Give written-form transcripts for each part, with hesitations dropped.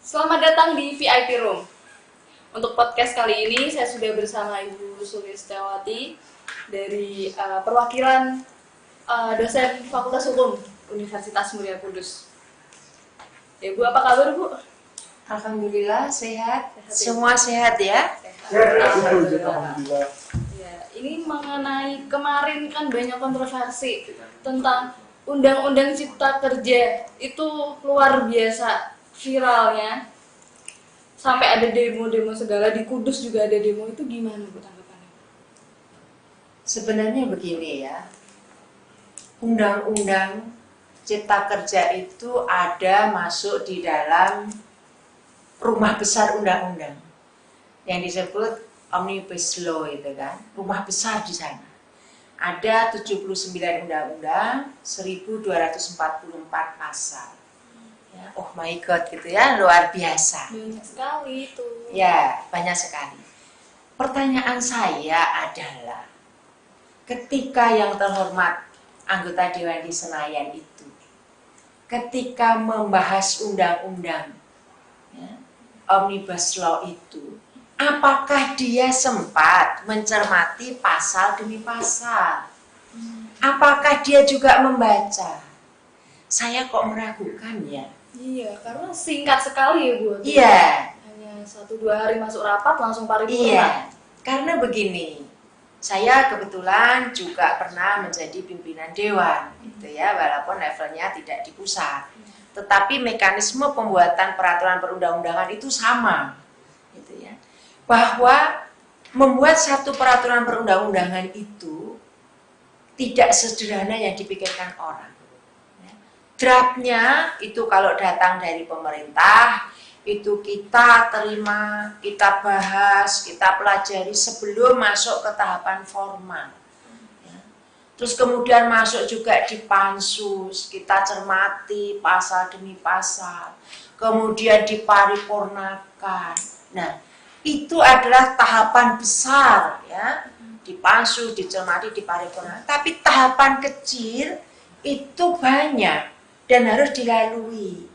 Selamat datang di VIP Room. Untuk podcast kali ini saya sudah bersama Ibu Sulistiawati dari perwakilan dosen Fakultas Hukum Universitas Mulia Kudus. Ya, Bu, apa kabar, Bu? Alhamdulillah sehat. Sehat, ya? Semua sehat ya? Alhamdulillah. Ya, ini mengenai kemarin kan banyak kontroversi tentang Undang-Undang Cipta Kerja, itu luar biasa viralnya. Sampai ada demo-demo segala, di Kudus juga ada demo. Itu gimana, Bu, tanggapannya? Sebenarnya begini ya, Undang-Undang Cipta Kerja itu ada masuk di dalam rumah besar undang-undang yang disebut Omnibus Law itu kan, rumah besar di sana. Ada 79 undang-undang, 1244 pasal. Ya, oh my god gitu ya, luar biasa. Banyak sekali itu. Ya, banyak sekali. Pertanyaan saya adalah, ketika yang terhormat anggota Dewan di Senayan itu, ketika membahas undang-undang ya, Omnibus Law itu, apakah dia sempat mencermati pasal demi pasal? Apakah dia juga membaca? Saya kok meragukan ya. Iya, karena singkat sekali ya, Bu. Iya. Hanya 1-2 hari masuk rapat langsung paripurna. Iya, karena begini, saya kebetulan juga pernah menjadi pimpinan dewan, gitu ya, walaupun levelnya tidak di pusat. Tetapi mekanisme pembuatan peraturan perundang-undangan itu sama, gitu ya. Bahwa membuat satu peraturan perundang-undangan itu tidak sederhana yang dipikirkan orang. Draftnya itu kalau datang dari pemerintah, itu kita terima, kita bahas, kita pelajari sebelum masuk ke tahapan formal. Terus kemudian masuk juga di pansus, kita cermati pasal demi pasal, kemudian diparipurnakan. Nah, itu adalah tahapan besar ya, di pansus, dicermati, diparipurnakan. Tapi tahapan kecil itu banyak dan harus dilalui.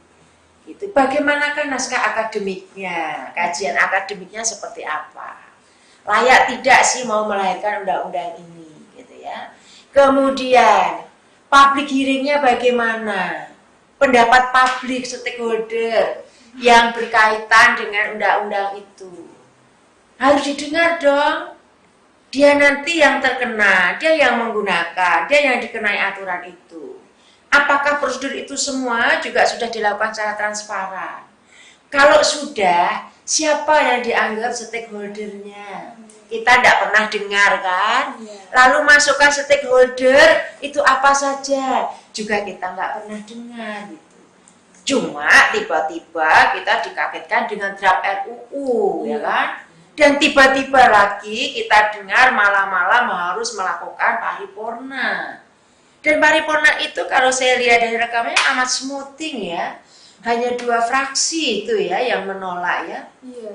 Gitu. Bagaimanakah naskah akademiknya, kajian akademiknya seperti apa? Layak tidak sih mau melahirkan undang-undang ini, gitu ya. Kemudian public hearingnya bagaimana? Pendapat publik stakeholder yang berkaitan dengan undang-undang itu harus didengar dong. Dia nanti yang terkena, dia yang menggunakan, dia yang dikenai aturan itu. Apakah prosedur itu semua juga sudah dilakukan secara transparan? Kalau sudah, siapa yang dianggap stakeholdernya? Kita tidak pernah dengar kan? Lalu masukkan stakeholder itu apa saja? Juga kita nggak pernah dengar gitu. Cuma tiba-tiba kita dikagetkan dengan draft RUU, ya kan? Dan tiba-tiba lagi kita dengar malam-malam harus melakukan paripurna. Dan paripurna itu kalau saya lihat dari rekamnya amat smoothing ya. Hanya 2 fraksi itu ya yang menolak ya.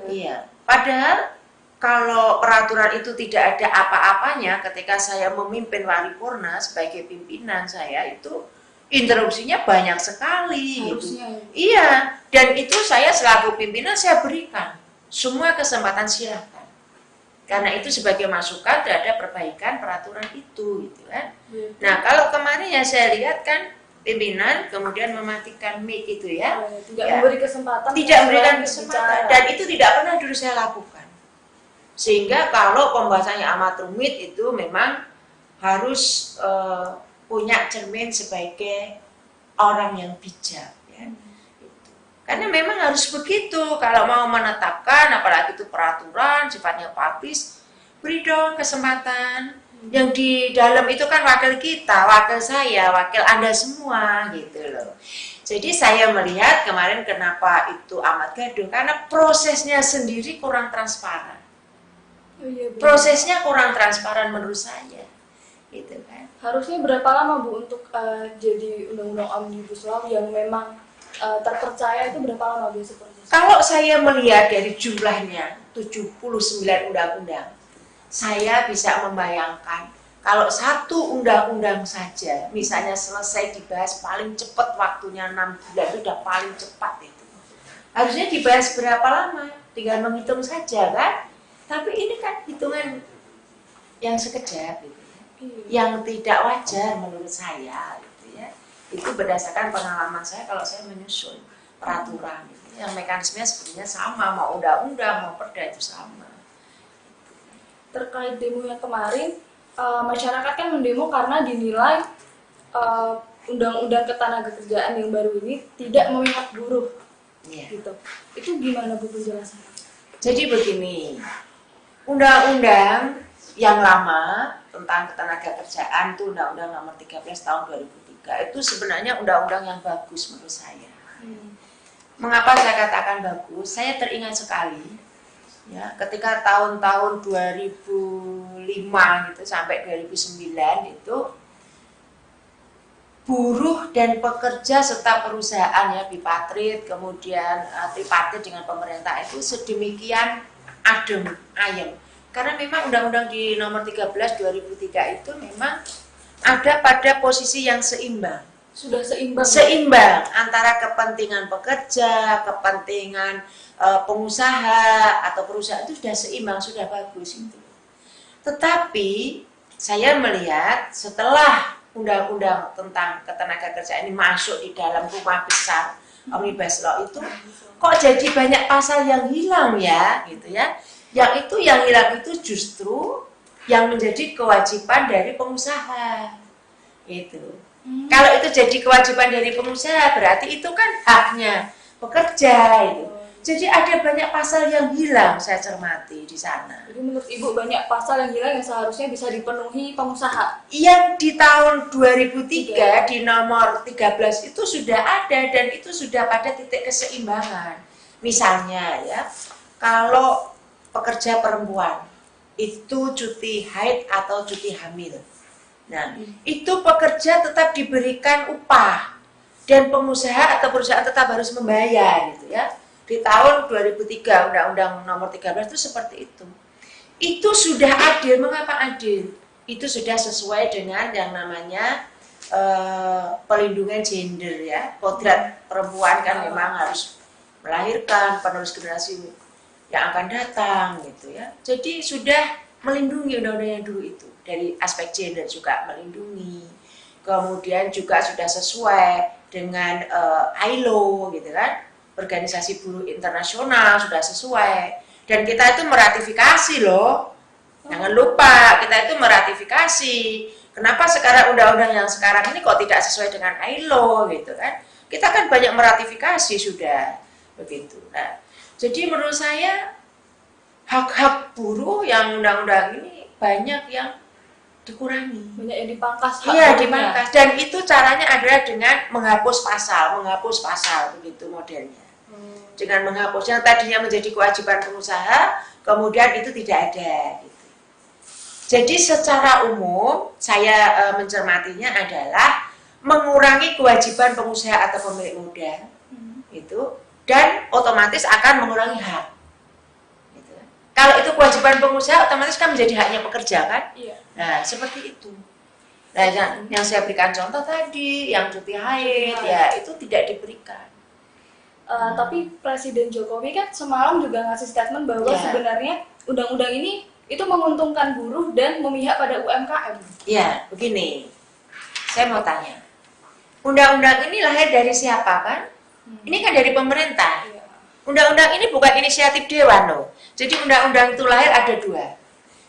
Iya. Padahal kalau peraturan itu tidak ada apa-apanya, ketika saya memimpin paripurna sebagai pimpinan saya itu interupsinya banyak sekali gitu. Iya, dan itu saya selaku pimpinan saya berikan semua kesempatan silakan. Karena itu sebagai masukan terhadap perbaikan peraturan itu gitu kan. Nah, kalau kemarin yang saya lihat kan pimpinan kemudian mematikan mic itu ya. Tidak memberi kesempatan. Tidak memberikan kesempatan dan itu tidak pernah dulu saya lakukan. Sehingga kalau pembahasannya amat rumit itu memang harus punya cermin sebagai orang yang bijak ya. Karena memang harus begitu, kalau mau menetapkan, apalagi itu peraturan, sifatnya publis, beri dong kesempatan. Yang di dalam itu kan wakil kita, wakil saya, wakil Anda semua, gitu loh. Jadi saya melihat kemarin kenapa itu amat gaduh, karena prosesnya sendiri kurang transparan. Prosesnya kurang transparan menurut saya, gitu kan. Harusnya berapa lama, Bu, untuk jadi undang-undang Omnibus Law yang memang terpercaya itu berapa lama biasa prosesnya? Kalau saya melihat dari jumlahnya 79 undang-undang, saya bisa membayangkan kalau satu undang-undang saja misalnya selesai dibahas paling cepat waktunya 6 bulan itu udah paling cepat itu. Harusnya dibahas berapa lama, tinggal menghitung saja kan. Tapi ini kan hitungan yang sekejap gitu ya. Yang tidak wajar menurut saya gitu ya. Itu berdasarkan pengalaman saya kalau saya menyusun peraturan gitu. Yang mekanismenya sebenarnya sama, mau undang-undang mau perda itu sama. Terkait demo yang kemarin, masyarakat kan mendemo karena dinilai undang-undang ketenagakerjaan yang baru ini tidak memihak buruh. Gitu. Itu gimana Bu penjelasannya? Jadi begini, undang-undang yang lama tentang ketenagakerjaan itu Undang-Undang Nomor 13 Tahun 2003 itu sebenarnya undang-undang yang bagus menurut saya. Mengapa saya katakan bagus? Saya teringat sekali ya, ketika tahun-tahun 2005 gitu sampai 2009 itu buruh dan pekerja serta perusahaan ya bipartit kemudian tripartit dengan pemerintah itu sedemikian adem ayem karena memang undang-undang di nomor 13 2003 itu memang ada pada posisi yang seimbang. Sudah seimbang. Seimbang antara kepentingan pekerja, kepentingan pengusaha atau perusahaan itu sudah seimbang, sudah bagus itu. Tetapi saya melihat setelah undang-undang tentang ketenagakerjaan ini masuk di dalam rumah besar Omnibus Law itu kok jadi banyak pasal yang hilang ya gitu ya. Yang hilang itu justru yang menjadi kewajiban dari pengusaha. Itu. Kalau itu jadi kewajiban dari pengusaha berarti itu kan haknya pekerja itu. Jadi ada banyak pasal yang hilang saya cermati di sana. Jadi menurut Ibu banyak pasal yang hilang yang seharusnya bisa dipenuhi pengusaha. Yang di tahun 2003 di nomor 13 itu sudah ada dan itu sudah pada titik keseimbangan. Misalnya ya, kalau pekerja perempuan itu cuti haid atau cuti hamil. Nah, itu pekerja tetap diberikan upah dan pengusaha atau perusahaan tetap harus membayar gitu ya. Di tahun 2003 Undang-Undang Nomor 13 itu seperti itu. Itu sudah adil. Mengapa adil? Itu sudah sesuai dengan yang namanya pelindungan gender ya. Kodrat perempuan kan memang harus melahirkan penerus generasi yang akan datang gitu ya. Jadi sudah melindungi undang-undang yang dulu itu dari aspek gender juga melindungi. Kemudian juga sudah sesuai dengan ILO gitu kan. Organisasi Buruh Internasional sudah sesuai dan kita itu meratifikasi loh. Jangan lupa kita itu meratifikasi. Kenapa sekarang undang-undang yang sekarang ini kok tidak sesuai dengan ILO gitu kan? Kita kan banyak meratifikasi sudah begitu. Nah, jadi menurut saya hak-hak buruh yang undang-undang ini banyak yang dikurangi. Banyak yang dipangkas. Iya, dipangkas. Dan itu caranya adalah dengan menghapus pasal begitu modelnya. Dengan menghapus yang tadinya menjadi kewajiban pengusaha, kemudian itu tidak ada. Gitu. Jadi secara umum saya mencermatinya adalah mengurangi kewajiban pengusaha atau pemilik modal, itu, dan otomatis akan mengurangi hak. Gitu. Kalau itu kewajiban pengusaha, otomatis kan menjadi haknya pekerja kan? Iya. Nah seperti itu. Nah yang saya berikan contoh tadi, yang cuti haid, ya itu tidak diberikan. Tapi Presiden Jokowi kan semalam juga ngasih statement bahwa sebenarnya undang-undang ini itu menguntungkan buruh dan memihak pada UMKM. Ya, begini. Saya mau tanya. Undang-undang ini lahir dari siapa kan? Ini kan dari pemerintah. Undang-undang ini bukan inisiatif dewan loh. Jadi undang-undang itu lahir ada dua.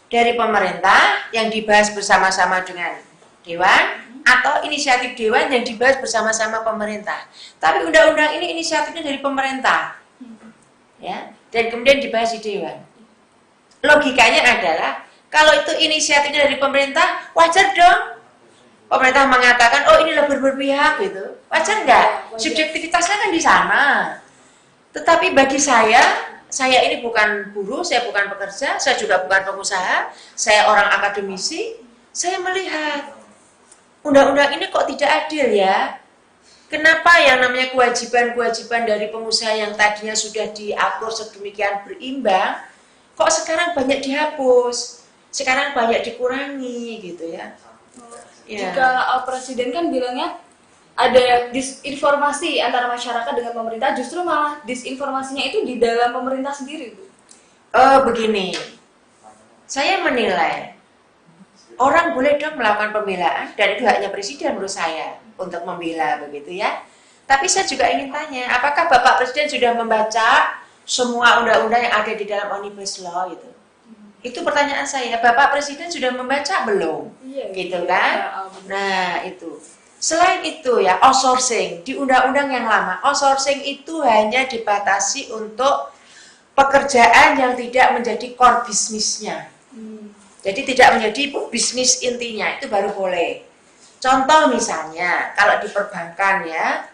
Dari pemerintah yang dibahas bersama-sama dengan dewan, atau inisiatif dewan yang dibahas bersama-sama pemerintah. Tapi undang-undang ini inisiatifnya dari pemerintah, ya, dan kemudian dibahas di dewan. Logikanya adalah kalau itu inisiatifnya dari pemerintah, wajar dong. Pemerintah mengatakan, oh ini lebih berpihak gitu, wajar nggak? Subjektivitasnya kan di sana. Tetapi bagi saya ini bukan buruh, saya bukan pekerja, saya juga bukan pengusaha, saya orang akademisi, saya melihat undang-undang ini kok tidak adil ya? Kenapa yang namanya kewajiban-kewajiban dari pengusaha yang tadinya sudah diatur sedemikian berimbang, kok sekarang banyak dihapus, sekarang banyak dikurangi gitu ya? Jika Presiden kan bilangnya ada disinformasi antara masyarakat dengan pemerintah, justru malah disinformasinya itu di dalam pemerintah sendiri, Bu. Begini, saya menilai orang boleh dong melakukan pembelaan dan itu haknya presiden menurut saya untuk membela begitu ya. Tapi saya juga ingin tanya, apakah Bapak Presiden sudah membaca semua undang-undang yang ada di dalam Omnibus Law itu? Itu pertanyaan saya, Bapak Presiden sudah membaca belum? Iya, gitu kan? Nah itu. Selain itu ya, outsourcing di undang-undang yang lama, outsourcing itu hanya dibatasi untuk pekerjaan yang tidak menjadi core bisnisnya. Jadi tidak menjadi bisnis intinya, itu baru boleh. Contoh misalnya, kalau di perbankan ya,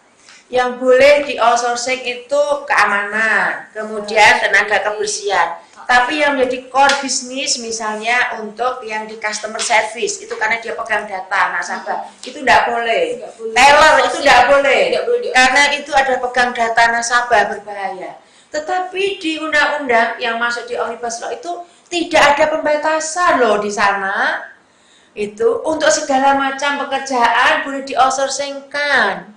yang boleh di outsourcing itu keamanan, kemudian tenaga kebersihan. Tapi yang menjadi core bisnis misalnya untuk yang di customer service, itu karena dia pegang data nasabah, itu tidak boleh. Teller itu tidak boleh, karena itu ada pegang data nasabah, berbahaya. Tetapi di undang-undang yang masuk di Omnibus Law itu tidak ada pembatasan loh di sana. Itu untuk segala macam pekerjaan boleh di-outsourcingkan.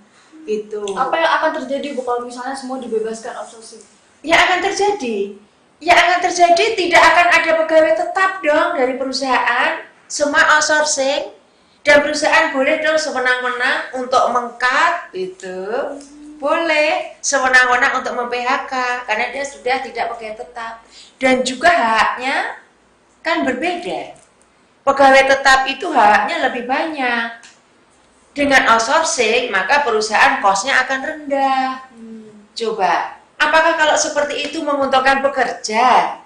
Itu. Apa yang akan terjadi Bu kalau misalnya semua dibebaskan outsourcing? Ya akan terjadi. Ya akan terjadi, tidak akan ada pegawai tetap dong dari perusahaan. Semua outsourcing. Dan perusahaan boleh dong sewenang-wenang untuk meng-cut itu. Boleh sewenang-wenang untuk mem-PHK karena dia sudah tidak pegawai tetap. Dan juga haknya kan berbeda. Pegawai tetap itu haknya lebih banyak. Dengan outsourcing, maka perusahaan cost-nya akan rendah. Coba, apakah kalau seperti itu menguntungkan pekerja?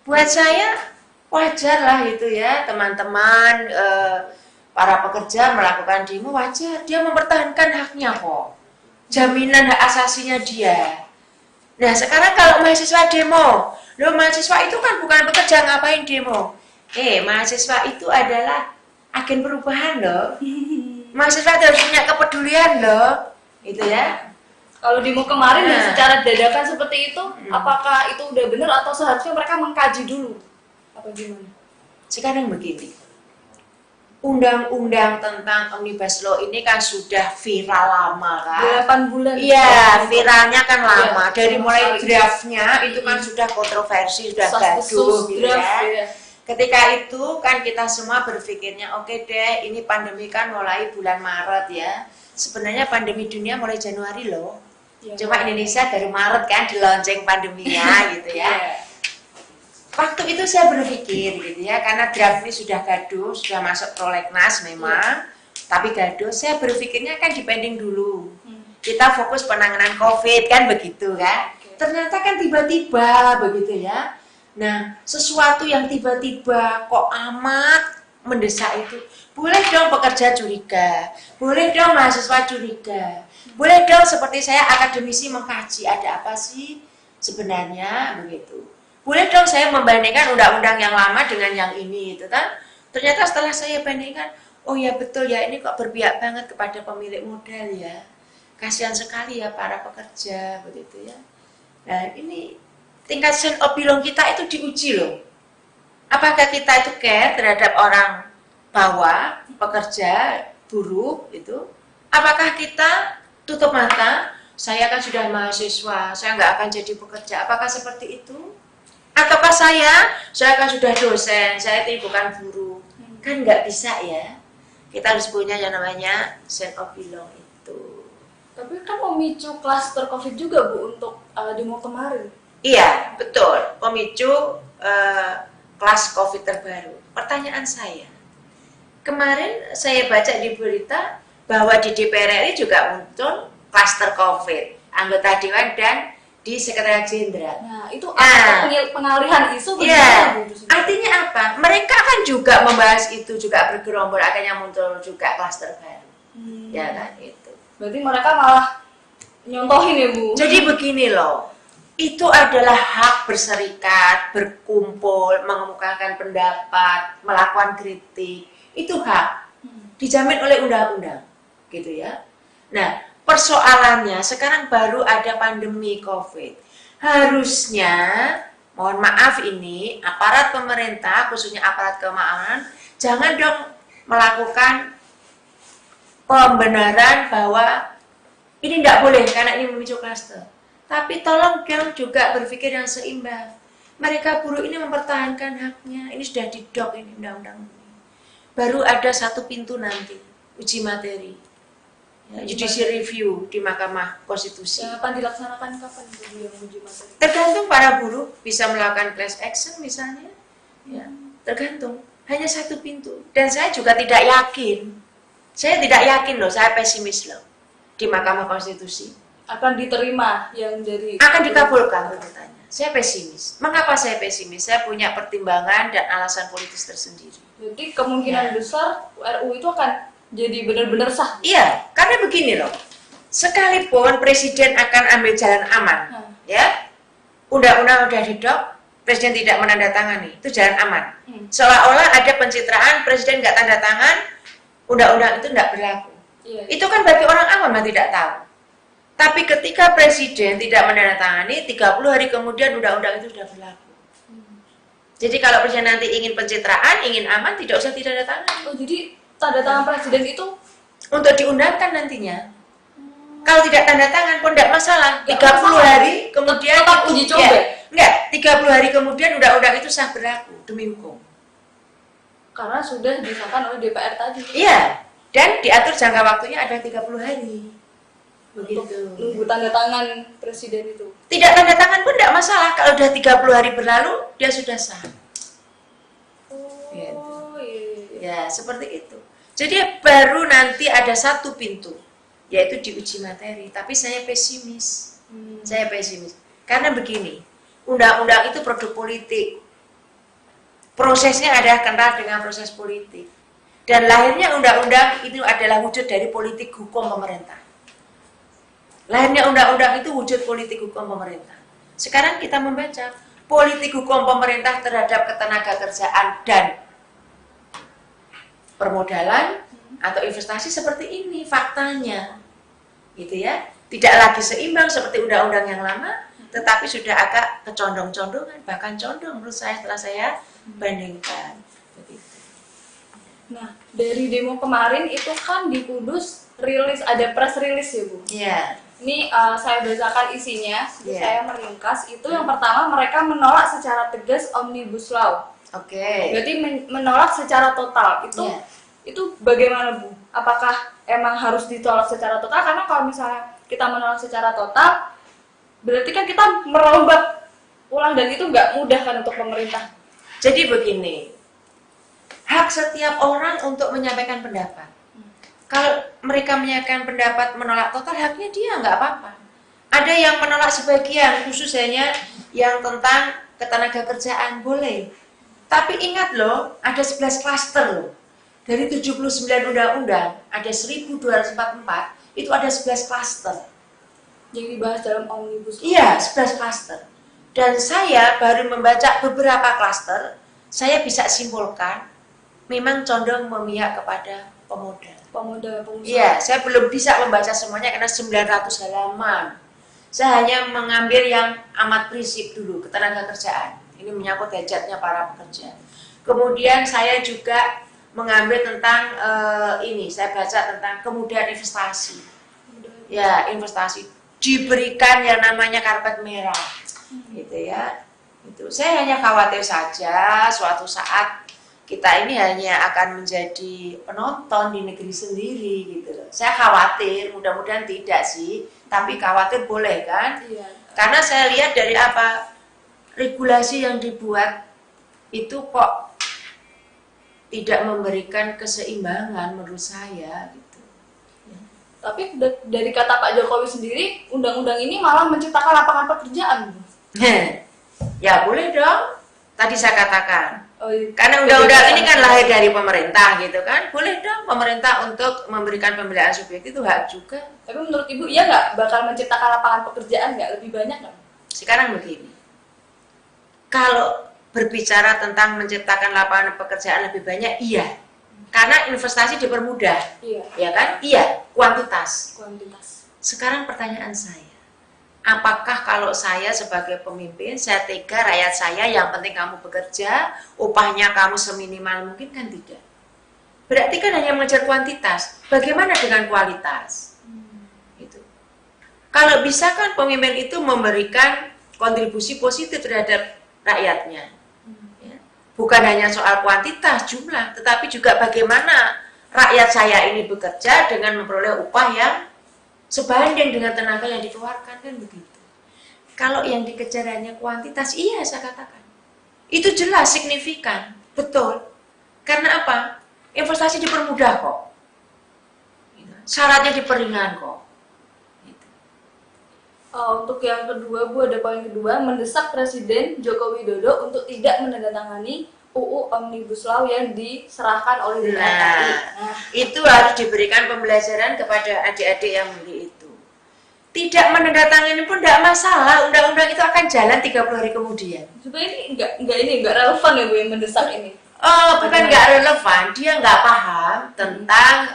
Buat saya, wajar lah itu ya, teman-teman, para pekerja melakukan demo, wajar. Dia mempertahankan haknya kok. Jaminan hak asasinya dia. Nah, sekarang kalau mahasiswa demo, loh mahasiswa itu kan bukan pekerja, ngapain demo? Mahasiswa itu adalah agen perubahan loh. Mahasiswa harus punya kepedulian loh, itu ya. Kalau demo kemarin dan secara dadakan seperti itu, apakah itu udah benar atau seharusnya mereka mengkaji dulu? Apa gimana? Sekarang begini, undang-undang tentang Omnibus Law ini kan sudah viral lama kan? 8 bulan. Iya, viralnya kan lama. Ya, dari mulai draftnya itu kan sudah kontroversi, sudah gaduh gitu ya. Ketika itu kan kita semua berpikirnya oke deh, ini pandemi kan mulai bulan Maret ya. Sebenarnya pandemi dunia mulai Januari loh. Ya, cuma Indonesia dari Maret kan dilonceng pandeminya gitu ya. Waktu itu saya berpikir gitu ya, karena draft ini sudah gaduh, sudah masuk prolegnas memang, tapi gaduh, saya berpikirnya kan dipending dulu. Kita fokus penanganan COVID kan begitu kan. Ternyata kan tiba-tiba begitu ya. Nah, sesuatu yang tiba-tiba kok amat mendesak itu, boleh dong pekerja curiga, boleh dong mahasiswa curiga, boleh dong seperti saya akademisi mengkaji ada apa sih sebenarnya begitu. Boleh dong saya membandingkan undang-undang yang lama dengan yang ini itu kan. Ternyata setelah saya bandingkan, oh ya betul ya, ini kok berpihak banget kepada pemilik modal ya. Kasihan sekali ya para pekerja begitu ya. Nah, ini tingkat sense of belong kita itu diuji loh. Apakah kita itu care terhadap orang bawah, pekerja, buruh itu? Apakah kita tutup mata? Saya kan sudah mahasiswa, saya nggak akan jadi pekerja. Apakah seperti itu? Ataukah saya kan sudah dosen, saya itu bukan buruh. Kan nggak bisa ya. Kita harus punya yang namanya sense of belong itu. Tapi kan memicu klaster COVID juga Bu untuk demo kemarin. Iya, betul. Pemicu kelas COVID terbaru. Pertanyaan saya, kemarin saya baca di berita bahwa di DPR RI juga muncul klaster COVID, anggota Dewan dan di Sekretariat Jenderal. Nah, itu pengalihan isu. Iya, artinya apa? Mereka kan juga membahas itu, juga bergerombol, akhirnya muncul juga klaster baru. Ya kan, itu. Berarti mereka malah nyontohin ya Bu? Jadi begini loh, itu adalah hak berserikat, berkumpul, mengemukakan pendapat, melakukan kritik. Itu hak, dijamin oleh undang-undang, gitu ya. Nah, persoalannya sekarang baru ada pandemi COVID. Harusnya, mohon maaf ini, aparat pemerintah, khususnya aparat keamanan, jangan dong melakukan pembenaran bahwa ini tidak boleh karena ini memicu klaster. Tapi tolong dong juga berpikir yang seimbang. Mereka buruh ini mempertahankan haknya. Ini sudah didok ini undang-undang ini. Baru ada satu pintu nanti, uji materi. Ya, judicial review di Mahkamah Konstitusi. Yang akan dilaksanakan kapan Bu yang uji materi? Tergantung para buruh bisa melakukan class action misalnya. Ya, tergantung. Hanya satu pintu. Dan saya juga tidak yakin. Saya tidak yakin loh, saya pesimis loh di Mahkamah Konstitusi. Akan diterima yang dari Akan dikabulkan tuntutannya. Saya pesimis. Mengapa saya pesimis? Saya punya pertimbangan dan alasan politis tersendiri. Jadi kemungkinan besar RUU itu akan jadi benar-benar sah. Iya, karena begini loh. Sekalipun presiden akan ambil jalan aman, ya, undang-undang udah didok, presiden tidak menandatangani, itu jalan aman. Seolah-olah ada pencitraan, presiden nggak tanda tangan, undang-undang itu tidak berlaku. Iya. Itu kan bagi orang awam yang tidak tahu. Tapi ketika presiden tidak menandatangani, 30 hari kemudian undang-undang itu sudah berlaku. Jadi kalau presiden nanti ingin pencitraan, ingin aman, tidak usah ditandatangani. Oh, jadi tanda tangan presiden itu Untuk diundangkan nantinya. Kalau tidak tanda tangan pun tidak masalah. Nggak 30 masalah. hari kemudian Tetap uji coba. Ya, enggak, 30 hari kemudian undang-undang itu sah berlaku demi hukum. karena sudah disahkan oleh DPR tadi. Iya. Dan diatur jangka waktunya ada 30 hari. Untuk Begitu. nunggu tanda tangan presiden itu. Tidak tanda tangan pun tidak masalah. Kalau sudah 30 hari berlalu, dia sudah sah. Oh, Gitu. iya. Ya, seperti itu. Jadi baru nanti ada satu pintu, yaitu diuji materi. Tapi saya pesimis. Saya pesimis. Karena begini, undang-undang itu produk politik. Prosesnya adalah kental dengan proses politik. Dan lahirnya undang-undang itu adalah wujud dari politik hukum pemerintah. Lahirnya undang-undang itu wujud politik hukum pemerintah. Sekarang kita membaca politik hukum pemerintah terhadap ketenagakerjaan dan permodalan atau investasi seperti ini faktanya, gitu ya. Tidak lagi seimbang seperti undang-undang yang lama, tetapi sudah agak kecondong-condongan, bahkan condong menurut saya setelah saya bandingkan. Begitu. Nah, dari demo kemarin itu kan di Kudus rilis, ada press release ya Bu. Iya. Ini saya bacakan isinya, Iya. saya meringkas. Itu yang pertama, mereka menolak secara tegas Omnibus Law. Oke. Berarti menolak secara total. Iya. Itu bagaimana Bu? Apakah emang harus ditolak secara total? Karena kalau misalnya kita menolak secara total, berarti kan kita merombak ulang dan itu nggak mudah kan untuk pemerintah. Jadi begini, hak setiap orang untuk menyampaikan pendapat. Kalau mereka menyampaikan pendapat menolak total, haknya dia nggak apa-apa. Ada yang menolak sebagian, khusus hanya yang tentang ketenagakerjaan, boleh. Tapi ingat loh, ada 11 klaster loh. Dari 79 undang-undang, ada 1244, itu ada 11 klaster. Yang dibahas dalam Omnibus Law. Iya, 11 klaster. Dan saya baru membaca beberapa klaster, saya bisa simpulkan, memang condong memihak kepada pemodal. Pemuda, pengusaha. Iya, saya belum bisa membaca semuanya karena 900 halaman. Saya hanya mengambil yang amat prinsip dulu, ketenagakerjaan. Ini menyangkut hajatnya para pekerja. Kemudian saya juga mengambil tentang ini, saya baca tentang kemudahan investasi. Ya, investasi diberikan yang namanya karpet merah, gitu ya. Itu saya hanya khawatir saja suatu saat kita ini hanya akan menjadi penonton di negeri sendiri, gitu loh. Saya khawatir, mudah-mudahan tidak sih, tapi khawatir boleh kan? Iya. Karena saya lihat dari apa regulasi yang dibuat itu kok tidak memberikan keseimbangan menurut saya, gitu. Tapi dari kata Pak Jokowi sendiri, undang-undang ini malah menciptakan lapangan pekerjaan. Bu. Ya boleh dong. Tadi saya katakan. Oh, iya. Karena undang-undang ini kan lahir dari pemerintah, gitu kan. Boleh dong pemerintah untuk memberikan pembelaan subjektif, itu hak juga. Tapi menurut Ibu, iya nggak bakal menciptakan lapangan pekerjaan nggak lebih banyak nggak? Sekarang begini. Kalau berbicara tentang menciptakan lapangan pekerjaan lebih banyak, iya. Karena investasi dipermudah, Iya. ya kan? Iya, kuantitas. Kuantitas. Sekarang pertanyaan saya, apakah kalau saya sebagai pemimpin, saya tega rakyat saya yang penting kamu bekerja, upahnya kamu seminimal mungkin, kan tidak. Berarti kan hanya mengejar kuantitas. Bagaimana dengan kualitas? Gitu. Kalau bisa kan pemimpin itu memberikan kontribusi positif terhadap rakyatnya. Ya. Bukan hanya soal kuantitas, jumlah, tetapi juga bagaimana rakyat saya ini bekerja dengan memperoleh upah yang sebanding dengan tenaga yang dikeluarkan, kan begitu. Kalau yang dikejar hanya kuantitas, iya saya katakan. Itu jelas signifikan, betul. Karena apa? Investasi dipermudah kok. Syaratnya diperingan kok. Untuk yang kedua, Bu, ada poin kedua, mendesak Presiden Joko Widodo untuk tidak menandatangani UU Omnibus Law yang diserahkan oleh DPR. Itu harus diberikan pembelajaran kepada adik-adik yang milih itu. Tidak menandatangani pun tidak masalah, undang-undang itu akan jalan 30 hari kemudian. Sebenarnya ini enggak relevan ya, Bu, yang mendesak ini. Oh, bukan nggak relevan, dia nggak paham tentang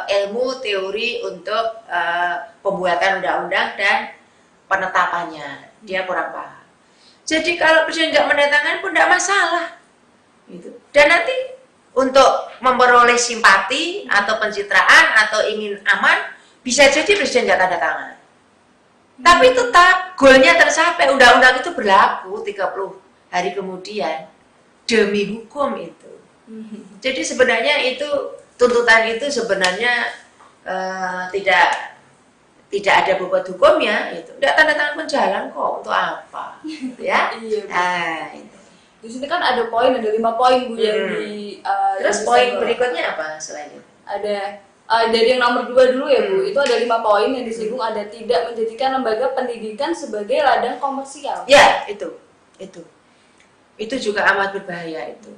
ilmu teori untuk pembuatan undang-undang dan penetapannya. Dia kurang paham. Jadi kalau presiden nggak menandatangani pun tidak masalah. Gitu. Dan nanti untuk memperoleh simpati atau pencitraan atau ingin aman, bisa jadi presiden nggak tanda tangan. Tapi tetap goalnya tercapai, undang-undang itu berlaku 30 hari kemudian. Demi hukum itu. Jadi sebenarnya itu tuntutan itu sebenarnya tidak ada bobot hukumnya, itu tidak tanda tangan pun jalan kok, untuk apa, gitu ya? Iya, itu. Di sini kan ada 5 poin, Bu, yang di. Terus poin berikutnya apa selain itu? Ada dari yang nomor 2 dulu ya, Bu. Itu ada 5 poin yang disinggung, ada tidak menjadikan lembaga pendidikan sebagai ladang komersial. Ya, itu juga amat berbahaya itu.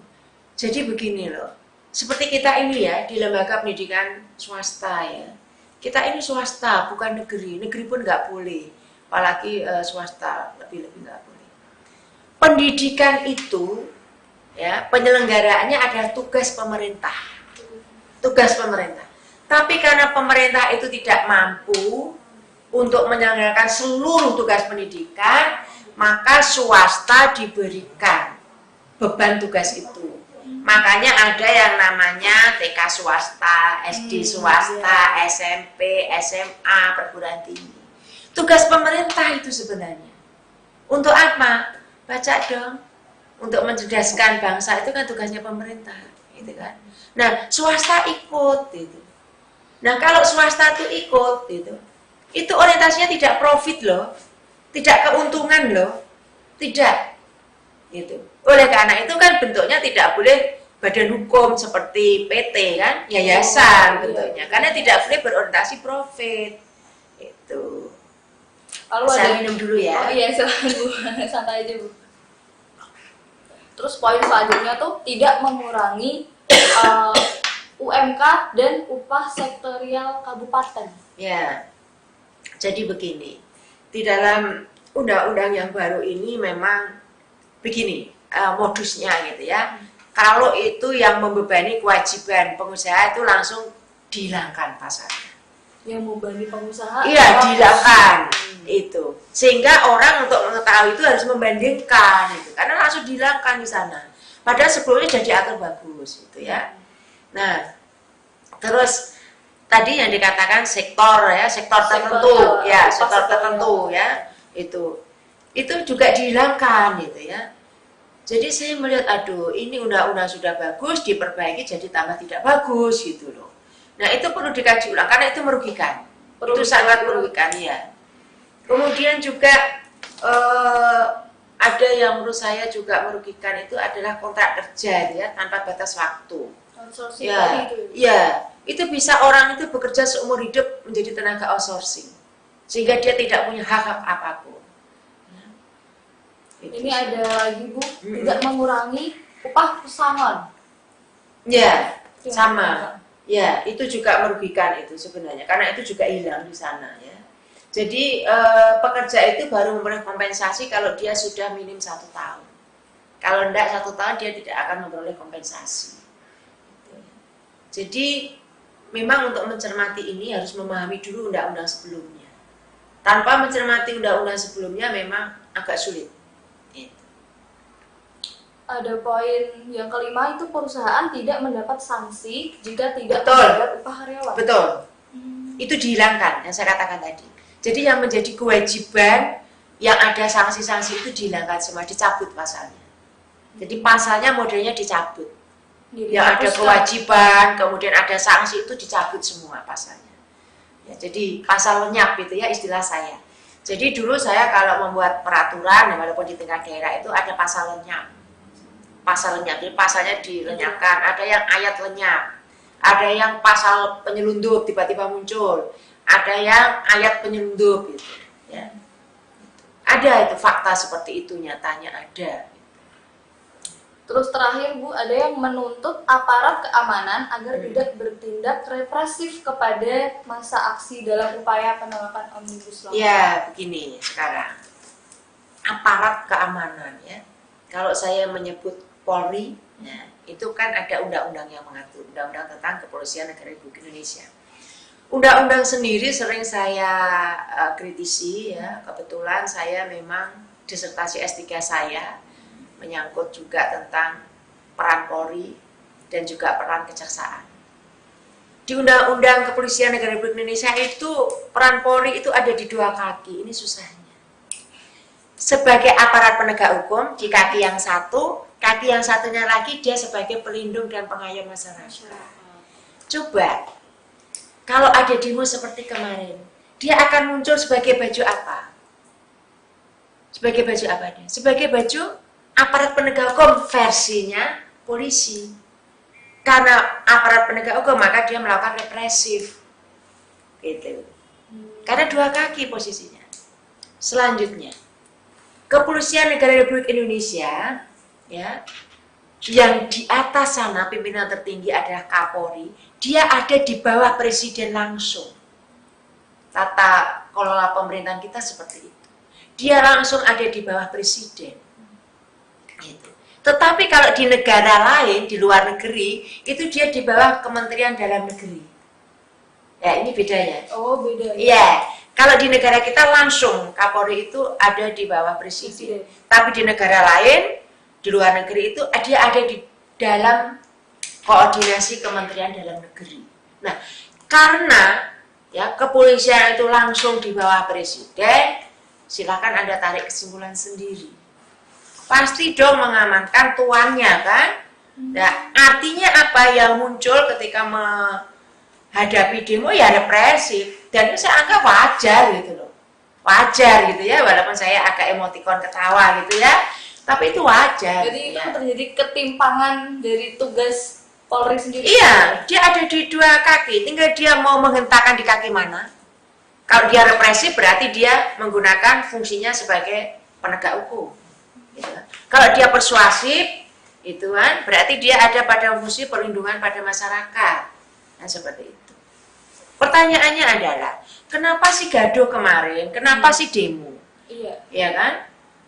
Jadi begini loh, seperti kita ini ya di lembaga pendidikan swasta ya, kita ini swasta bukan negeri, negeri pun nggak boleh, apalagi swasta lebih-lebih nggak boleh. Pendidikan itu ya penyelenggaraannya adalah tugas pemerintah, tapi karena pemerintah itu tidak mampu untuk menyelenggarakan seluruh tugas pendidikan, maka swasta diberikan beban tugas itu. Makanya ada yang namanya TK swasta, SD swasta, SMP, SMA, perguruan tinggi. Tugas pemerintah itu sebenarnya. Untuk apa? Baca dong. Untuk mencerdaskan bangsa itu kan tugasnya pemerintah, gitu kan. Nah, swasta ikut gitu. Nah, kalau swasta itu ikut gitu, itu orientasinya tidak profit loh, tidak keuntungan loh. Tidak, gitu. Oleh karena itu kan bentuknya tidak boleh badan hukum seperti PT kan, yayasan bentuknya, karena tidak boleh berorientasi profit. Itu. Lalu saya minum dulu ya. Oh iya, silakan, Bu. Santai aja, Bu. Terus poin selanjutnya tuh tidak mengurangi UMK dan upah sektorial kabupaten. Ya. Jadi begini, di dalam undang-undang yang baru ini memang begini modusnya gitu ya. Kalau itu yang membebani kewajiban pengusaha itu langsung dihilangkan pasalnya. Yang membebani pengusaha? Iya, dihilangkan itu. Sehingga orang untuk mengetahui itu harus membandingkan itu, karena langsung dihilangkan di sana. Padahal sebelumnya sudah diatur bagus gitu ya. Nah, terus tadi yang dikatakan sektor tertentu ya, sektor tertentu ya, itu juga dihilangkan gitu ya. Jadi saya melihat, aduh, ini undang-undang sudah bagus, diperbaiki jadi tambah tidak bagus gitu loh. Nah, itu perlu dikaji ulang karena itu merugikan. Itu sangat merugikan ya. Kemudian juga ada yang menurut saya juga merugikan, itu adalah kontrak kerja ya tanpa batas waktu. Ya, itu bisa orang itu bekerja seumur hidup menjadi tenaga outsourcing, sehingga dia tidak punya hak-hak apapun. Ini ada lagi, Bu, tidak mengurangi upah pesangon. Ya, sama. Ya, itu juga merugikan itu sebenarnya, karena itu juga hilang di sana ya. Jadi pekerja itu baru memperoleh kompensasi kalau dia sudah minim 1 tahun. Kalau tidak 1 tahun dia tidak akan memperoleh kompensasi. Jadi memang untuk mencermati ini harus memahami dulu undang-undang sebelumnya. Tanpa mencermati undang-undang sebelumnya memang agak sulit. ada poin yang kelima itu perusahaan tidak mendapat sanksi jika tidak Betul. membayar upah karyawan. Betul. Itu dihilangkan yang saya katakan tadi. Jadi yang menjadi kewajiban yang ada sanksi-sanksi itu dihilangkan semua, dicabut pasalnya. Jadi pasalnya modelnya dicabut. Jadi Yang ada dihapuskan. kewajiban, kemudian ada sanksi itu dicabut semua pasalnya. Ya, jadi pasal lenyap itu ya istilah saya. Jadi dulu saya kalau membuat peraturan, walaupun di tingkat daerah itu ada pasal lenyap. Pasal lenyap, jadi pasalnya dilenyapkan. Ada yang ayat lenyap, ada yang pasal penyelundup tiba-tiba muncul, ada yang ayat penyelundup gitu. Ya. Ada itu fakta seperti itu, nyatanya ada. Terus terakhir Bu, ada yang menuntut aparat keamanan agar tidak bertindak represif kepada masa aksi dalam upaya penolakan Omnibus Law. Ya, begini sekarang. Aparat keamanan ya. Kalau saya menyebut Polri, ya, itu kan ada undang-undang yang mengatur, undang-undang tentang Kepolisian Negara Republik Indonesia. Undang-undang sendiri sering saya kritisi ya. Kebetulan saya memang disertasi S3 saya menyangkut juga tentang peran Polri dan juga peran kejaksaan. Di Undang-Undang Kepolisian Negara Republik Indonesia itu peran Polri itu ada di dua kaki. Ini susahnya. Sebagai aparat penegak hukum di kaki yang satu, kaki yang satunya lagi dia sebagai pelindung dan pengayom masyarakat. Coba, kalau ada demo seperti kemarin, dia akan muncul sebagai baju apa? Sebagai baju apa dia? Sebagai baju aparat penegak hukum versinya polisi. Karena aparat penegak hukum maka dia melakukan represif. Gitu. Karena dua kaki posisinya. Selanjutnya, Kepolisian Negara Republik Indonesia ya, yang di atas sana pimpinan tertinggi adalah Kapolri, dia ada di bawah presiden langsung. Tata kelola pemerintahan kita seperti itu. Dia langsung ada di bawah presiden. Gitu. Tetapi kalau di negara lain, di luar negeri, itu dia di bawah Kementerian Dalam Negeri. Ya, ini bedanya. Oh, beda. Iya. Kalau di negara kita langsung Kapolri itu ada di bawah presiden. Tapi di negara lain, di luar negeri itu dia ada di dalam koordinasi Kementerian Dalam Negeri. Nah, karena ya kepolisian itu langsung di bawah presiden, silakan Anda tarik kesimpulan sendiri. Pasti dong mengamankan tuannya kan? Nah, artinya apa yang muncul ketika menghadapi demo ya represif. Dan itu saya anggap wajar gitu loh. Wajar gitu ya, walaupun saya agak emotikon ketawa gitu ya. Tapi itu wajar. Jadi itu ya. terjadi ketimpangan dari tugas Polri sendiri. Iya, dia ada di dua kaki, tinggal dia mau menghentakkan di kaki mana. Kalau dia represif berarti dia menggunakan fungsinya sebagai penegak hukum. Gitu. Kalau dia persuasif, itu kan berarti dia ada pada fungsi perlindungan pada masyarakat. Nah, seperti itu. Pertanyaannya adalah, kenapa sih gaduh kemarin? Kenapa sih demo? Iya. Ya kan?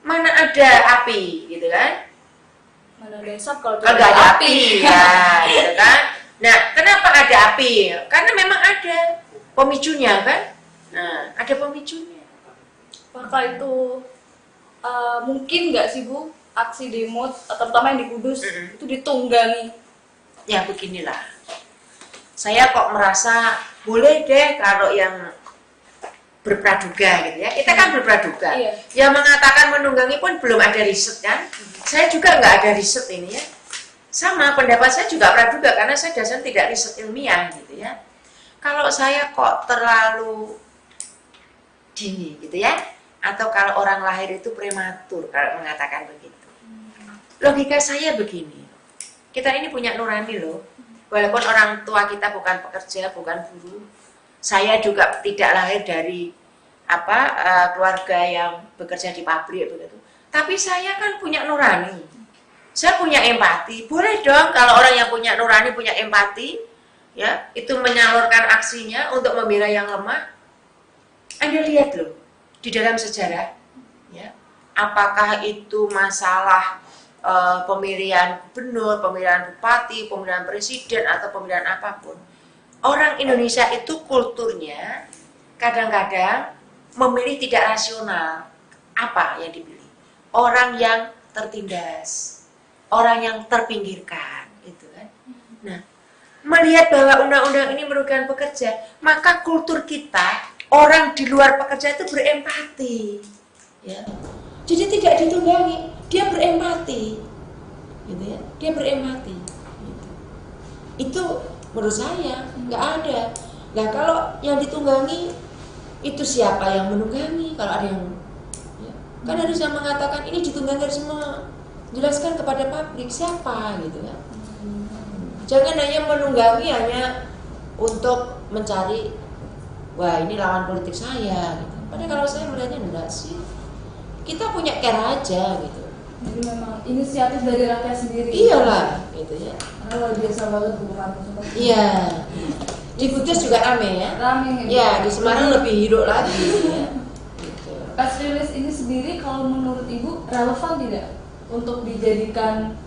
Mana ada api, gitu kan? Mana ada asap kalau Kalau nggak ada api, ya, gitu kan? Nah, kenapa ada api? Karena memang ada pemicunya kan? Nah, ada pemicunya. Apakah itu mungkin nggak sih Bu, aksi demo terutama yang di Kudus itu ditunggangi? Ya beginilah. Saya kok merasa boleh deh kalau yang berpraduga gitu ya. Kita kan berpraduga. Iya. Yang mengatakan menunggangi pun belum ada riset kan? Saya juga nggak ada riset ini ya. Sama pendapat saya juga praduga karena saya dasarnya tidak riset ilmiah gitu ya. Kalau saya kok terlalu dini gitu ya, atau kalau orang lahir itu prematur kalau mengatakan begitu. Logika saya begini. Kita ini punya nurani loh. Walaupun orang tua kita bukan pekerja, bukan guru, saya juga tidak lahir dari keluarga yang bekerja di pabrik begitu. Tapi saya kan punya nurani, saya punya empati. Boleh dong kalau orang yang punya nurani, punya empati, ya itu menyalurkan aksinya untuk membela yang lemah. Anda lihat loh di dalam sejarah, ya apakah itu masalah pemilihan gubernur, pemilihan bupati, pemilihan presiden atau pemilihan apapun. Orang Indonesia itu kulturnya kadang-kadang memilih tidak rasional. Apa yang dipilih? Orang yang tertindas. orang yang terpinggirkan, gitu kan. Nah, melihat bahwa undang-undang ini merugikan pekerja, maka kultur kita, orang di luar pekerja itu berempati, ya. Jadi tidak ditunggangi, dia berempati, gitu ya. Dia berempati. Gitu. Itu menurut saya nggak ada. Nah kalau yang ditunggangi itu siapa yang menunggangi? Kalau ada yang, ya, kan harusnya mengatakan ini ditunggangi semua, jelaskan kepada publik siapa, gitu kan. Jangan hanya menunggangi hanya untuk mencari, wah ini lawan politik saya, gitu. Padahal kalau saya melihatnya enggak sih. Kita punya care aja gitu. Jadi memang inisiatif dari rakyat sendiri. Iyalah, gitu ya. Luar biasa banget bukan seperti. Iya. Di Kudus juga rame ya. Rame. Ya, di Semarang lebih hidup lagi ya. Gitu. Press release ini sendiri kalau menurut Ibu relevan tidak untuk dijadikan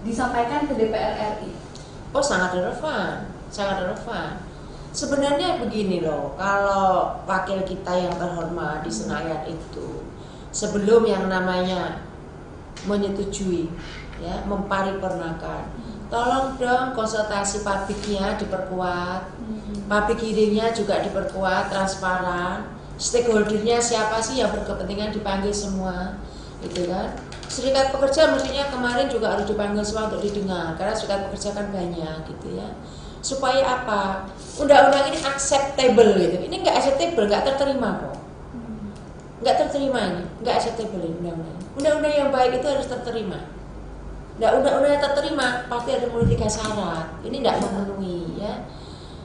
disampaikan ke DPR RI? Oh, sangat relevan, sangat relevan. Sebenarnya begini loh, kalau wakil kita yang terhormat di Senayan itu sebelum yang namanya menyetujui, ya, memparipurnakan, tolong dong konsultasi publiknya diperkuat, public hearingnya juga diperkuat, transparan, stakeholdernya siapa sih yang berkepentingan dipanggil semua, gitu kan? Serikat pekerja mestinya kemarin juga harus dipanggil semua untuk didengar, karena serikat pekerja kan banyak, gitu ya. Supaya apa? Undang-undang ini acceptable gitu. Ini nggak acceptable, nggak terterima kok. Nggak terterima ini, nggak acceptable ini undang-undang. Undang-undang yang baik itu harus terterima. Nggak undang-undang yang terterima pasti ada memenuhi 3 syarat. Ini nggak memenuhi ya.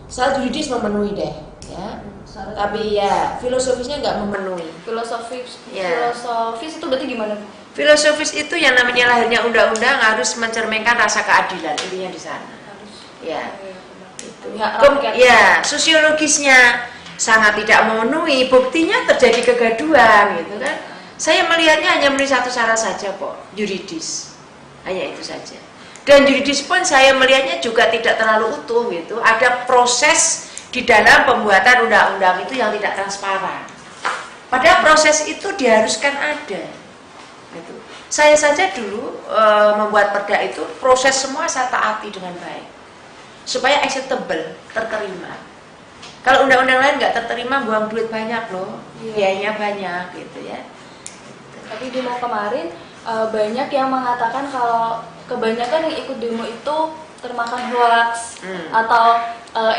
Syarat juridis memenuhi deh, ya. Tapi ya filosofisnya nggak memenuhi. Filosofis itu berarti gimana? Filosofis itu yang namanya lahirnya undang-undang harus mencerminkan rasa keadilan, intinya di sana. Ya. Ya, sosiologisnya sangat tidak memenuhi, buktinya terjadi kegaduhan gitu kan. Saya melihatnya hanya memenuhi 1 syarat saja kok, yuridis. Hanya itu saja. Dan yuridis pun saya melihatnya juga tidak terlalu utuh gitu. Ada proses di dalam pembuatan undang-undang itu yang tidak transparan. Padahal proses itu diharuskan ada. Gitu. Saya saja dulu membuat perda itu proses semua saya taati dengan baik. Supaya acceptable, terterima. Kalau undang-undang lain nggak terterima, buang duit banyak loh, biayanya banyak gitu ya. Tapi demo kemarin banyak yang mengatakan kalau kebanyakan yang ikut demo itu termakan hoax atau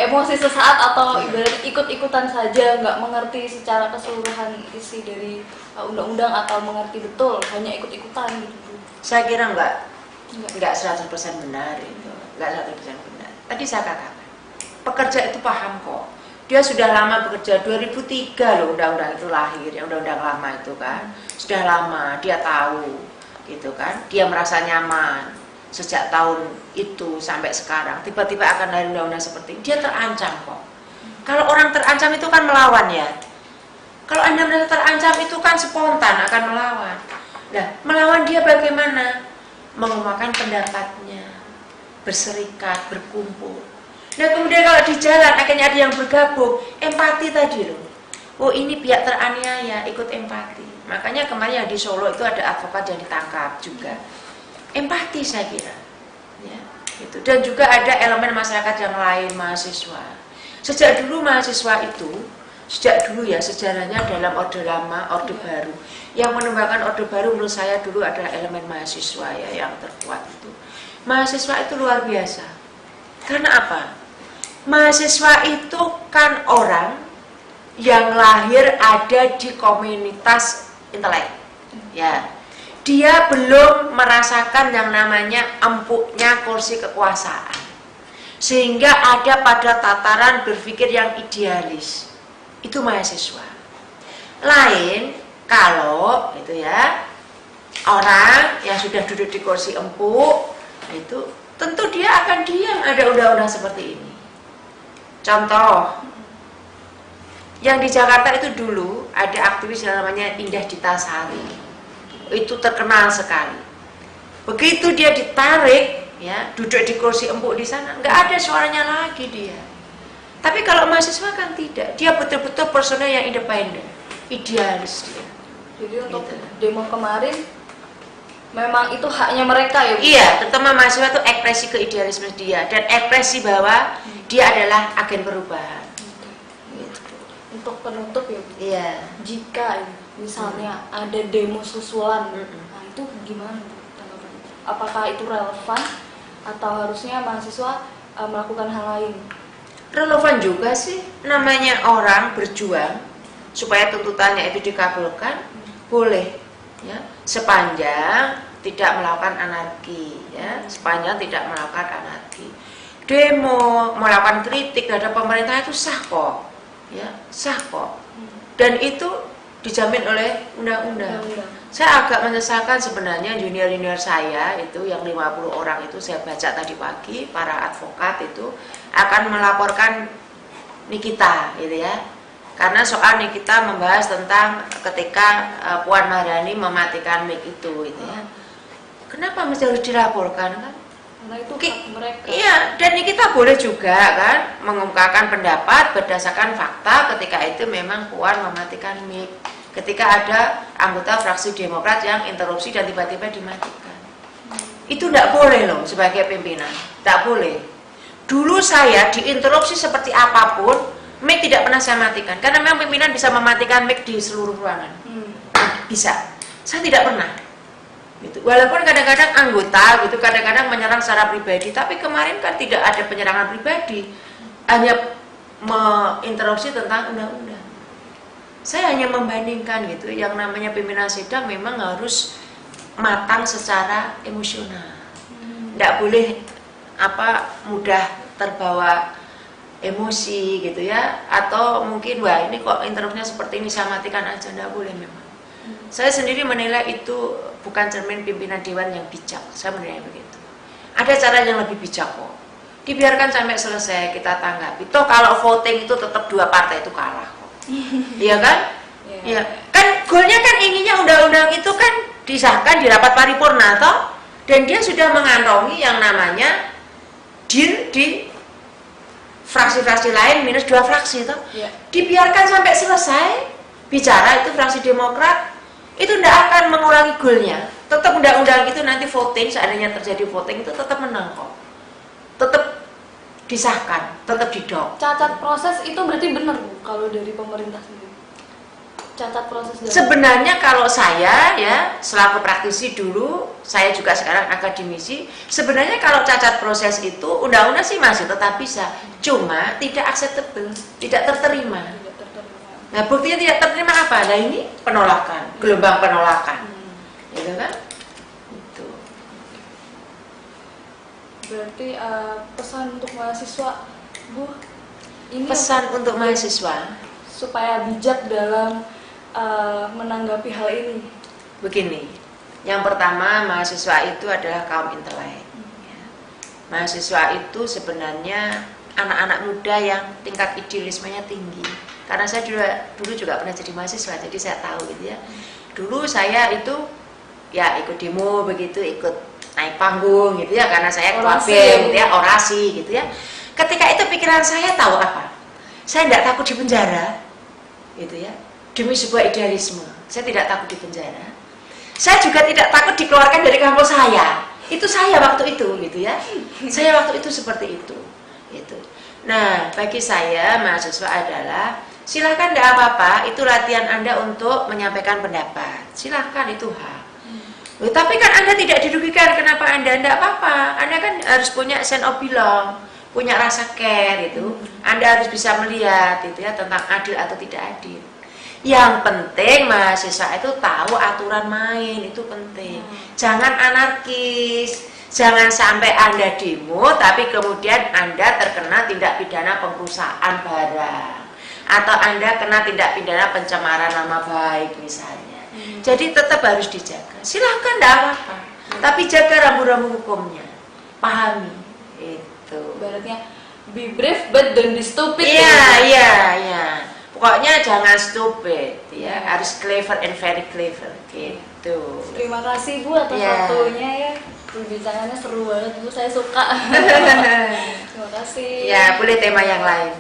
emosi sesaat atau ibarat ikut-ikutan saja, nggak mengerti secara keseluruhan isi dari undang-undang atau mengerti betul, hanya ikut-ikutan gitu. Saya kira nggak 100% benar itu, nggak 100% benar. Tadi saya katakan, pekerja itu paham kok. Dia sudah lama bekerja, 2003 loh undang-undang itu lahir, yang undang-undang lama itu kan. Sudah lama, dia tahu gitu kan. Dia merasa nyaman sejak tahun itu sampai sekarang. Tiba-tiba akan lahir undang-undang seperti ini, dia terancam kok. Kalau orang terancam itu kan melawan ya. Kalau Anda merasa terancam itu kan spontan akan melawan. Nah, melawan dia bagaimana? Mengumumkan pendapatnya, berserikat, berkumpul. Nah kemudian kalau di jalan akhirnya ada yang bergabung, empati tadi loh. Oh ini pihak teraniaya, ikut empati. Makanya kemarin yang di Solo itu ada advokat yang ditangkap juga. Empati saya kira. Ya, gitu. Dan juga ada elemen masyarakat yang lain, mahasiswa. Sejak dulu mahasiswa itu, sejak dulu ya sejarahnya dalam Orde Lama, Orde Baru. Yang menemukan Orde Baru menurut saya dulu adalah elemen mahasiswa ya yang terkuat itu. Mahasiswa itu luar biasa. Karena apa? Mahasiswa itu kan orang yang lahir ada di komunitas intelek. Ya. Dia belum merasakan yang namanya empuknya kursi kekuasaan. Sehingga ada pada tataran berpikir yang idealis. Itu mahasiswa. Lain kalau itu ya orang yang sudah duduk di kursi empuk itu tentu dia akan diam ada undang-undang seperti ini. Contoh, yang di Jakarta itu dulu ada aktivis yang namanya Indah Ditasari, itu terkenal sekali. Begitu dia ditarik, ya duduk di kursi empuk di sana, nggak ada suaranya lagi dia. Tapi kalau mahasiswa kan tidak, dia betul-betul personel yang independen, idealis dia. Jadi untuk demo kemarin memang itu haknya mereka ya Bu? Iya, terutama mahasiswa itu ekspresi ke idealisme dia dan ekspresi bahwa dia adalah agen perubahan. Gitu. Untuk penutup ya Bu, Iya. jika misalnya ada demo susulan, nah itu gimana Bu tanggapannya? Apakah itu relevan atau harusnya mahasiswa melakukan hal lain? Relevan juga sih, namanya orang berjuang supaya tuntutannya itu dikabulkan, boleh ya, sepanjang tidak melakukan anarki ya, sepanjang tidak melakukan anarki. Demo, melakukan kritik terhadap pemerintah itu sah kok ya, sah kok, dan itu dijamin oleh undang-undang. Saya agak menyesalkan sebenarnya junior-junior saya itu yang 50 orang itu saya baca tadi pagi, para advokat itu akan melaporkan Nikita gitu ya. Karena soal Nikita membahas tentang ketika Puan Maharani mematikan mic itu gitu ya. Kenapa mesti harus dilaporkan kan? Karena itu hak mereka. Iya, dan Nikita boleh juga kan mengungkapkan pendapat berdasarkan fakta ketika itu memang Puan mematikan mic. Ketika ada anggota fraksi Demokrat yang interupsi dan tiba-tiba dimatikan. Itu tidak boleh loh sebagai pimpinan, tidak boleh. Dulu saya diinterupsi seperti apapun, mic tidak pernah saya matikan. Karena memang pimpinan bisa mematikan mic di seluruh ruangan. Bisa. Saya tidak pernah. Gitu. Walaupun kadang-kadang anggota gitu, kadang-kadang menyerang secara pribadi, tapi kemarin kan tidak ada penyerangan pribadi, hanya menginterupsi tentang undang-undang. Saya hanya membandingkan gitu, yang namanya pimpinan sidang memang harus matang secara emosional, tidak boleh mudah terbawa emosi gitu ya, atau mungkin wah ini kok interupsinya seperti ini saya matikan aja, tidak boleh memang. Saya sendiri menilai itu bukan cermin pimpinan dewan yang bijak, saya menilai begitu. Ada cara yang lebih bijak kok, dibiarkan sampai selesai kita tanggapi. Toh kalau voting itu tetap dua partai itu kalah kok. Iya kan? Iya. Kan goalnya kan inginnya undang-undang itu kan disahkan di rapat paripurna toh, dan dia sudah mengantongi yang namanya deal di fraksi-fraksi lain minus 2 fraksi toh. Dibiarkan sampai selesai bicara itu fraksi Demokrat itu tidak akan mengurangi goalnya. Tetap undang-undang itu nanti voting, seandainya terjadi voting itu tetap menang kok. Tetap disahkan, tetap didok. Cacat proses itu berarti benar Bu kalau dari pemerintah sendiri? Cacat proses dari... Sebenarnya kalau saya ya selaku praktisi dulu, saya juga sekarang akademisi, sebenarnya kalau cacat proses itu undang-undang sih masih tetap bisa, cuma tidak acceptable, tidak terterima. Nah buktinya tidak terterima apa? Nah ini penolakan, gelombang penolakan, gitu kan? Itu. Berarti pesan untuk mahasiswa, Bu, ini pesan untuk mahasiswa supaya bijak dalam menanggapi hal ini. Begini, yang pertama mahasiswa itu adalah kaum intelek. Mahasiswa itu sebenarnya anak-anak muda yang tingkat idealismenya tinggi. Karena saya dulu juga pernah jadi mahasiswa, jadi saya tahu gitu ya. Dulu saya itu ya ikut demo begitu, ikut naik panggung gitu ya, karena saya ketua BEM gitu ya, orasi gitu ya. Ketika itu pikiran saya tahu apa? Saya tidak takut di penjara gitu ya, demi sebuah idealisme. Saya tidak takut di penjara. Saya juga tidak takut dikeluarkan dari kampus saya. Itu saya waktu itu gitu ya. Saya waktu itu seperti itu. Gitu. Nah, bagi saya mahasiswa adalah silahkan tidak apa-apa, itu latihan Anda untuk menyampaikan pendapat. Silahkan, itu hak. Tapi kan Anda tidak dirugikan. Kenapa Anda tidak apa-apa? Anda kan harus punya sense of belong, punya rasa care itu. Anda harus bisa melihat itu ya, tentang adil atau tidak adil. Yang penting mahasiswa itu tahu aturan main, itu penting. Jangan anarkis. Jangan sampai Anda demo tapi kemudian Anda terkena tindak pidana pengrusakan barang, atau Anda kena tindak pidana pencemaran nama baik misalnya. Jadi tetap harus dijaga. Silahkan, tidak apa-apa, tapi jaga rambu-rambu hukumnya, pahami itu. Ibaratnya be brave but don't be stupid. Iya. Pokoknya jangan stupid ya, harus clever and very clever gitu. Terima kasih Bu atas waktunya ya. Perbincangannya seru banget Bu, saya suka. Terima kasih. Ya, boleh tema yang lain.